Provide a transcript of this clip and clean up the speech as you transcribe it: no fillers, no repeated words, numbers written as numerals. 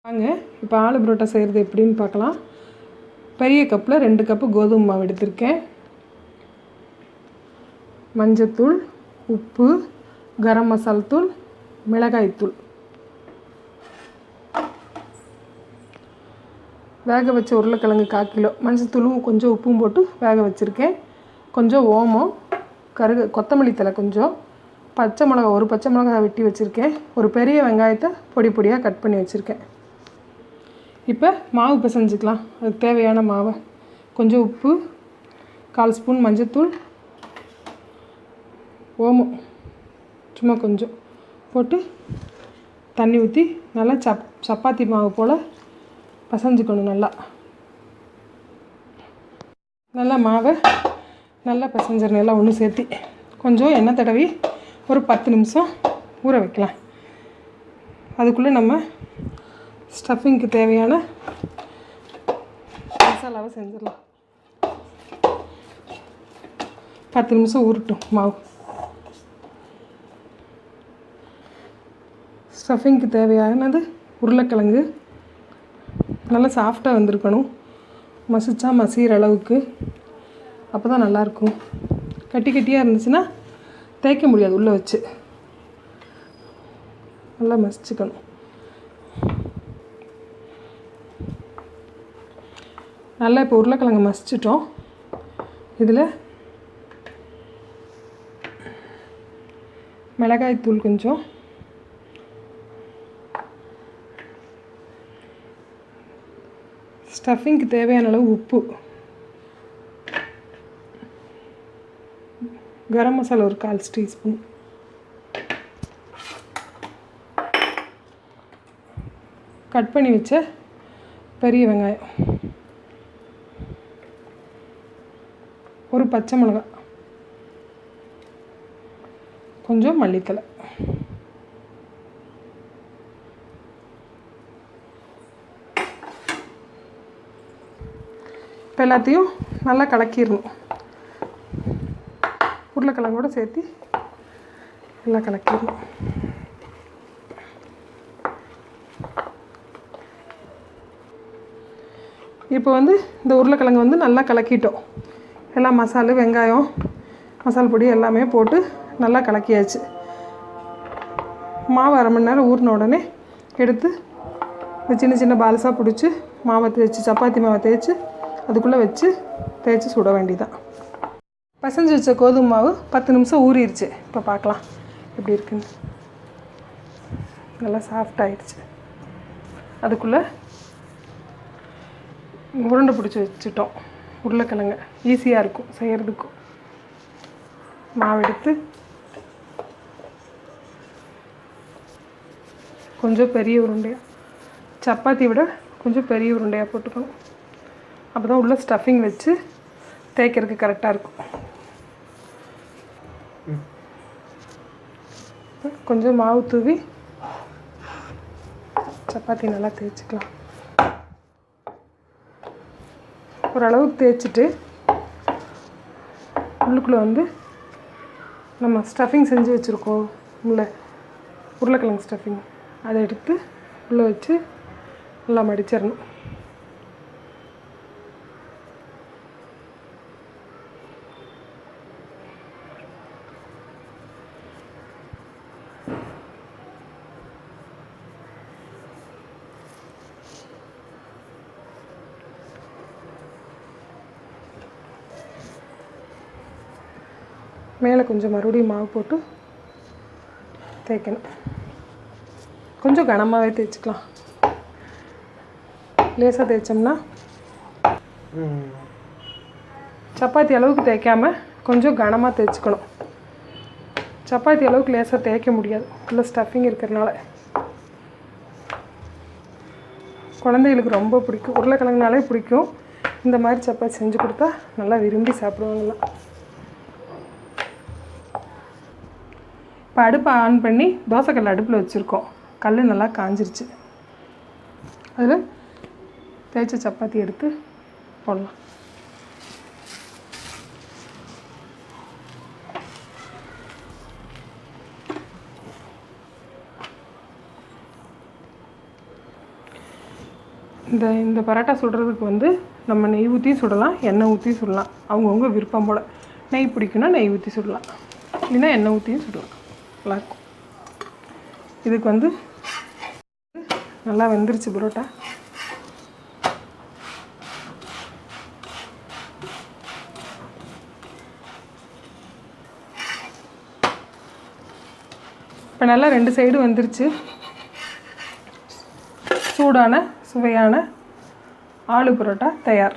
வாங்க இப்போ ஆலு பரோட்டா செய்கிறது எப்படின்னு பார்க்கலாம். பெரிய கப்பில் 2 கப்பு கோதுமை மாவு எடுத்திருக்கேன். மஞ்சத்தூள், உப்பு, கரம் மசாலா தூள், மிளகாய்த்தூள், வேக வச்ச உருளைக்கிழங்கு 1/4 கிலோ, மஞ்சத்தூளும் கொஞ்சம் உப்பும் போட்டு வேக வச்சுருக்கேன். கொஞ்சம் ஓமம், கொத்தமல்லி தழை கொஞ்சம், பச்சை மிளகா ஒரு பச்சை மிளகா வெட்டி வச்சுருக்கேன். ஒரு பெரிய வெங்காயத்தை பொடி பொடியாக கட் பண்ணி வச்சுருக்கேன். இப்போ மாவு பிசைஞ்சிக்கலாம். அதுக்கு தேவையான மாவை கொஞ்சம் உப்பு, 1/4 ஸ்பூன் மஞ்சத்தூள், ஓமம் சும்மா கொஞ்சம் போட்டு தண்ணி ஊற்றி நல்லா சப்பாத்தி மாவு போல் பிசைஞ்சிக்கணும். நல்லா மாவை நல்லா பிசைஞ்சிடணும். எல்லாம் ஒன்று சேர்த்து கொஞ்சம் எண்ணெய் தடவி ஒரு 10 நிமிஷம் ஊற வைக்கலாம். அதுக்குள்ளே நம்ம ஸ்டஃபிங்க்கு தேவையான மசாலாவை செஞ்சிடலாம். 10 நிமிஷம் ஊறட்டும் மாவு. ஸ்டஃபிங்க்கு தேவையானது உருளைக்கிழங்கு நல்லா சாஃப்டாக வந்திருக்கணும். மசிச்சா மசிகிற அளவுக்கு, அப்போ தான் நல்லாயிருக்கும். கட்டியாக இருந்துச்சுன்னா தேய்க்க முடியாது. உள்ளே வச்சு நல்லா மசிச்சுக்கணும். நல்லா இப்போ உருளைக்கிழங்கு மசிச்சிட்டோம். இதில் மிளகாய்த்தூள் கொஞ்சம், ஸ்டஃபிங்க்கு தேவையான அளவு உப்பு, கரம் மசாலா ஒரு 1/4 டீஸ்பூன், கட் பண்ணி வச்ச பெரிய வெங்காயம், ஒரு பச்சை மிளகாய், கொஞ்சம் மல்லித்தழை. இப்போ எல்லாத்தையும் நல்லா கலக்கிடணும். உருளைக்கிழங்கோட சேர்த்து நல்லா கலக்கிடணும். இப்போ இந்த உருளைக்கிழங்கு நல்லா கலக்கிட்டோம். எல்லாம் மசாலா, வெங்காயம், மசாலா பொடி எல்லாமே போட்டு நல்லா கலக்கியாச்சு. மாவு 1/2 மணி நேரம் ஊறின உடனே எடுத்து சின்ன சின்ன பால்ஸாக பிடிச்சி மாவை தேய்ச்சி, சப்பாத்தி மாவை தேய்ச்சி அதுக்குள்ளே வச்சு தேய்ச்சி சுட வேண்டியதான். பசஞ்சு வச்ச கோதுமை மாவு 10 நிமிஷம் ஊறிடுச்சு. இப்போ பார்க்கலாம் எப்படி இருக்குன்னு. நல்லா சாஃப்டாகிடுச்சு. அதுக்குள்ளே உருண்டை பிடிச்சி வச்சுட்டோம். உருளைக்கிழங்கு ஈஸியாக இருக்கும் செய்கிறதுக்கும். மாவு எடுத்து கொஞ்சம் பெரிய உருண்டையாக, சப்பாத்தி விட கொஞ்சம் பெரிய உருண்டையாக போட்டுக்கணும். அப்போ தான் உள்ள ஸ்டஃபிங் வச்சு தேய்க்கிறதுக்கு கரெக்டாக இருக்கும். கொஞ்சம் மாவு தூவி சப்பாத்தி நல்லா தேய்ச்சிக்கலாம். ஓரளவுக்கு தேய்ச்சிட்டு உள்ளுக்குள்ளே நம்ம ஸ்டஃபிங் செஞ்சு வச்சுருக்கோம். உருளைக்கிழங்கு ஸ்டஃபிங் அதை எடுத்து உள்ளே வச்சு நல்லா மடிச்சிடணும். மேலே கொஞ்சம் மறுபடியும் மாவு போட்டு தேய்க்கணும். கொஞ்சம் கனமாகவே தேய்ச்சிக்கலாம். லேசாக தேய்ச்சோம்னா சப்பாத்தி அளவுக்கு தேய்க்காமல் கொஞ்சம் கனமாக தேய்ச்சிக்கணும். சப்பாத்தி அளவுக்கு லேசாக தேய்க்க முடியாது, உள்ள ஸ்டஃபிங் இருக்கிறதுனால. குழந்தைகளுக்கு ரொம்ப பிடிக்கும், உருளைக்கிழங்குனாலே பிடிக்கும். இந்த மாதிரி சப்பாத்தி செஞ்சு கொடுத்தா நல்லா விரும்பி சாப்பிடுவாங்கலாம். இப்போ அடுப்பை ஆன் பண்ணி தோசைக்கல் அடுப்பில் வச்சுருக்கோம். கல் நல்லா காஞ்சிருச்சு. அதில் தேய்ச்ச சப்பாத்தி எடுத்து போடலாம். இந்த பரோட்டா சுடுறதுக்கு வந்து நம்ம நெய் ஊற்றியும் சுடலாம், எண்ணெய் ஊற்றியும் சுடலாம். அவங்கவுங்க விருப்பம் போல். நெய் பிடிக்குன்னா நெய் ஊற்றி சுடலாம், இல்லைன்னா எண்ணெய் ஊற்றியும் சுடலாம். நல்லாயிருக்கும். இதுக்கு வந்து நல்லா வெந்துருச்சு பரோட்டா. இப்போ நல்லா 2 சைடு வந்துருச்சு. சூடான சுவையான ஆலு பரோட்டா தயார்.